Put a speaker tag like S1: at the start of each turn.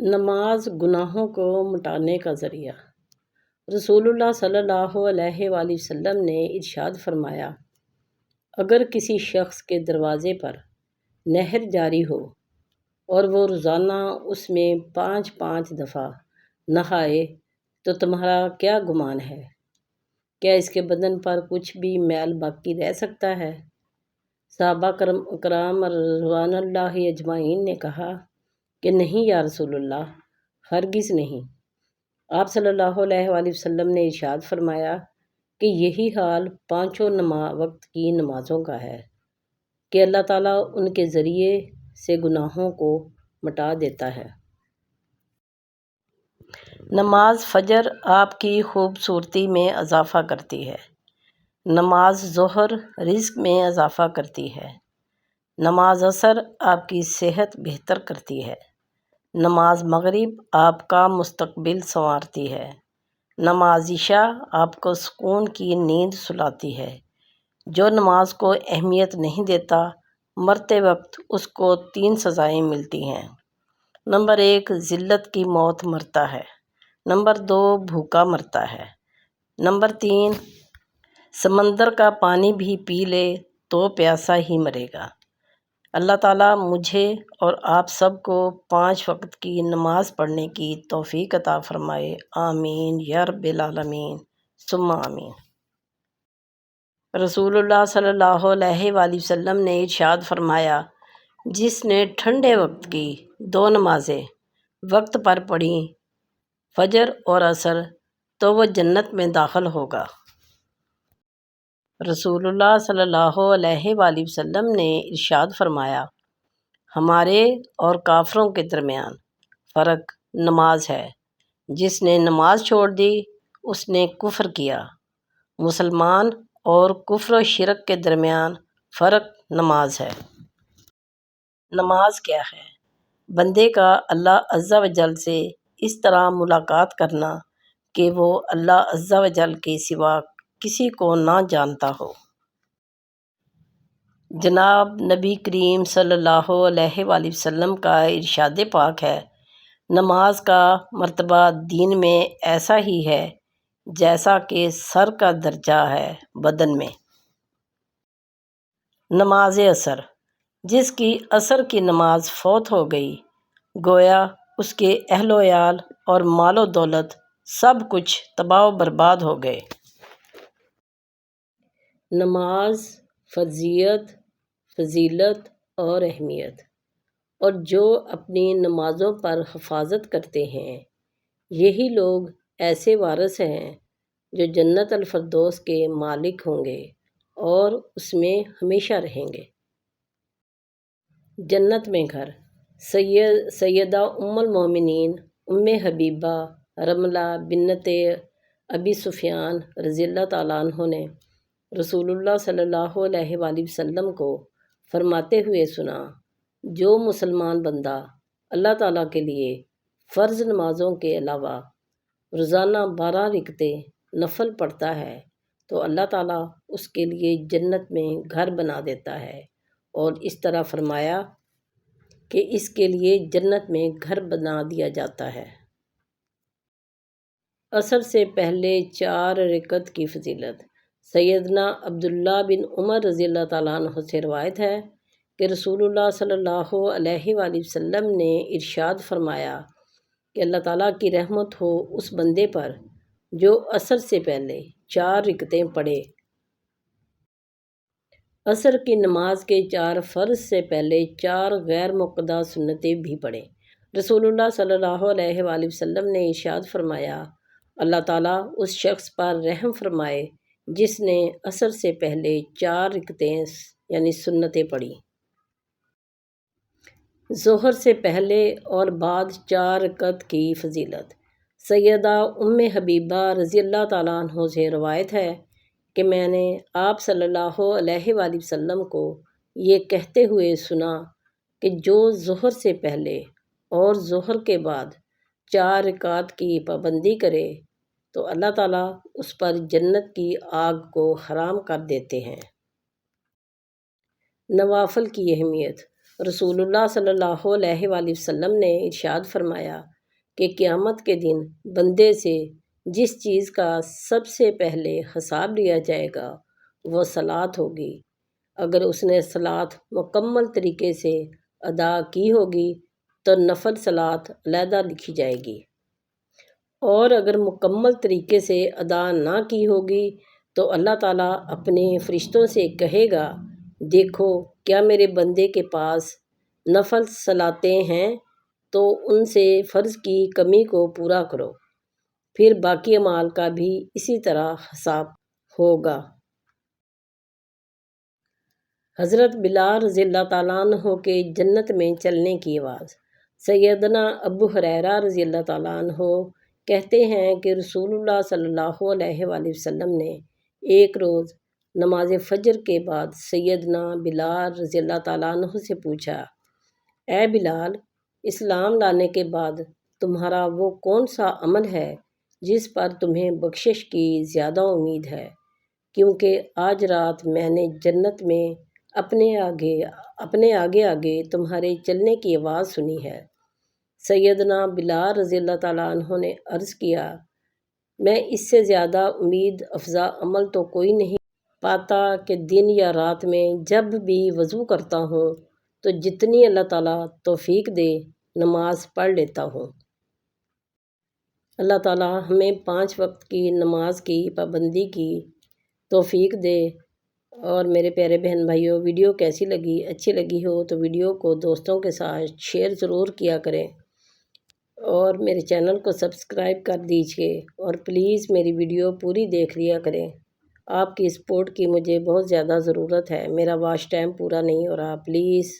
S1: نماز گناہوں کو مٹانے کا ذریعہ۔ رسول اللہ صلی اللہ علیہ وآلہ وسلم نے ارشاد فرمایا، اگر کسی شخص کے دروازے پر نہر جاری ہو اور وہ روزانہ اس میں 5 دفعہ نہائے تو تمہارا کیا گمان ہے؟ کیا اس کے بدن پر کچھ بھی میل باقی رہ سکتا ہے؟ صحابہ کرام رضوان اللہ اجمعین نے کہا کہ نہیں یا رسول اللہ، ہرگز نہیں۔ آپ صلی اللہ علیہ وآلہ وسلم نے ارشاد فرمایا کہ یہی حال 5 وقت کی نمازوں کا ہے کہ اللہ تعالیٰ ان کے ذریعے سے گناہوں کو مٹا دیتا ہے۔ نماز فجر آپ کی خوبصورتی میں اضافہ کرتی ہے۔ نماز ظہر رزق میں اضافہ کرتی ہے۔ نماز عصر آپ کی صحت بہتر کرتی ہے۔ نماز مغرب آپ کا مستقبل سنوارتی ہے۔ نماز عشاء آپ کو سکون کی نیند سلاتی ہے۔ جو نماز کو اہمیت نہیں دیتا، مرتے وقت اس کو 3 سزائیں ملتی ہیں۔ نمبر 1، ذلت کی موت مرتا ہے۔ نمبر 2، بھوکا مرتا ہے۔ نمبر 3، سمندر کا پانی بھی پی لے تو پیاسا ہی مرے گا۔ اللہ تعالیٰ مجھے اور آپ سب کو 5 وقت کی نماز پڑھنے کی توفیق عطا فرمائے۔ آمین یا رب العالمین ثم آمین۔ رسول اللہ صلی اللہ علیہ وآلہ وسلم نے ارشاد فرمایا، جس نے ٹھنڈے وقت کی 2 نمازیں وقت پر پڑھیں، فجر اور عصر، تو وہ جنت میں داخل ہوگا۔ رسول اللہ صلی اللہ علیہ وآلہ وسلم نے ارشاد فرمایا، ہمارے اور کافروں کے درمیان فرق نماز ہے۔ جس نے نماز چھوڑ دی اس نے کفر کیا۔ مسلمان اور کفر و شرک کے درمیان فرق نماز ہے۔ نماز کیا ہے؟ بندے کا اللہ عز و جل سے اس طرح ملاقات کرنا کہ وہ اللہ عز و جل کے سوا کسی کو نہ جانتا ہو۔ جناب نبی کریم صلی اللہ علیہ وآلہ وسلم کا ارشاد پاک ہے، نماز کا مرتبہ دین میں ایسا ہی ہے جیسا کہ سر کا درجہ ہے بدن میں۔ نماز عصر، جس کی عصر کی نماز فوت ہو گئی، گویا اس کے اہل و عیال اور مال و دولت سب کچھ تباہ و برباد ہو گئے۔ نماز فرضیت، فضیلت اور اہمیت۔ اور جو اپنی نمازوں پر حفاظت کرتے ہیں، یہی لوگ ایسے وارث ہیں جو جنت الفردوس کے مالک ہوں گے اور اس میں ہمیشہ رہیں گے۔ جنت میں گھر۔ سیدہ ام المومنین ام حبیبہ رملہ بنت ابی سفیان رضی اللہ تعالیٰ عنہ نے رسول اللہ صلی اللہ علیہ وآلہ وسلم کو فرماتے ہوئے سنا، جو مسلمان بندہ اللہ تعالیٰ کے لیے فرض نمازوں کے علاوہ روزانہ 12 رکعتیں نفل پڑھتا ہے تو اللہ تعالیٰ اس کے لیے جنت میں گھر بنا دیتا ہے، اور اس طرح فرمایا کہ اس کے لیے جنت میں گھر بنا دیا جاتا ہے۔ عصر سے پہلے 4 رکعت کی فضیلت۔ سیدنا عبداللہ بن عمر رضی اللہ تعالیٰ عنہ سے روایت ہے کہ رسول اللہ صلی اللہ علیہ وآلہ وسلم نے ارشاد فرمایا کہ اللہ تعالیٰ کی رحمت ہو اس بندے پر جو عصر سے پہلے 4 رکعتیں پڑھے۔ عصر کی نماز کے 4 فرض سے پہلے 4 غیر مؤکدہ سنتیں بھی پڑھیں۔ رسول اللہ صلی اللہ علیہ وآلہ وسلم نے ارشاد فرمایا، اللہ تعالیٰ اس شخص پر رحم فرمائے جس نے عصر سے پہلے 4 رکعتیں یعنی سنتیں پڑھیں۔ ظہر سے پہلے اور بعد 4 رکعت کی فضیلت۔ سیدہ ام حبیبہ رضی اللہ تعالیٰ عنہ سے روایت ہے کہ میں نے آپ صلی اللہ علیہ وآلہ وسلم کو یہ کہتے ہوئے سنا کہ جو ظہر سے پہلے اور ظہر کے بعد 4 رکعات کی پابندی کرے تو اللہ تعالیٰ اس پر جنت کی آگ کو حرام کر دیتے ہیں۔ نوافل کی اہمیت۔ رسول اللہ صلی اللہ علیہ وآلہ وسلم نے ارشاد فرمایا کہ قیامت کے دن بندے سے جس چیز کا سب سے پہلے حساب لیا جائے گا وہ صلاۃ ہوگی۔ اگر اس نے صلاۃ مکمل طریقے سے ادا کی ہوگی تو نفل صلاۃ علیحدہ لکھی جائے گی، اور اگر مکمل طریقے سے ادا نہ کی ہوگی تو اللہ تعالیٰ اپنے فرشتوں سے کہے گا، دیکھو کیا میرے بندے کے پاس نفل صلاتیں ہیں تو ان سے فرض کی کمی کو پورا کرو، پھر باقی اعمال کا بھی اسی طرح حساب ہوگا۔ حضرت بلال رضی اللہ تعالیٰ عنہ کے جنت میں چلنے کی آواز۔ سیدنا ابو ہریرہ رضی اللہ تعالیٰ عنہ کہتے ہیں کہ رسول اللہ صلی اللہ علیہ وآلہ وسلم نے ایک روز نماز فجر کے بعد سیدنا بلال رضی اللہ تعالیٰ عنہ سے پوچھا، اے بلال، اسلام لانے کے بعد تمہارا وہ کون سا عمل ہے جس پر تمہیں بخشش کی زیادہ امید ہے؟ کیونکہ آج رات میں نے جنت میں اپنے آگے آگے تمہارے چلنے کی آواز سنی ہے۔ سیدنا بلال رضی اللہ تعالیٰ عنہ نے عرض کیا، میں اس سے زیادہ امید افزا عمل تو کوئی نہیں پاتا کہ دن یا رات میں جب بھی وضو کرتا ہوں تو جتنی اللہ تعالیٰ توفیق دے نماز پڑھ لیتا ہوں۔ اللہ تعالیٰ ہمیں 5 وقت کی نماز کی پابندی کی توفیق دے۔ اور میرے پیارے بہن بھائیوں، ویڈیو کیسی لگی؟ اچھی لگی ہو تو ویڈیو کو دوستوں کے ساتھ شیئر ضرور کیا کریں، اور میرے چینل کو سبسکرائب کر دیجیے، اور پلیز میری ویڈیو پوری دیکھ لیا کریں۔ آپ کی سپورٹ کی مجھے بہت زیادہ ضرورت ہے، میرا واچ ٹائم پورا نہیں ہو رہا، پلیز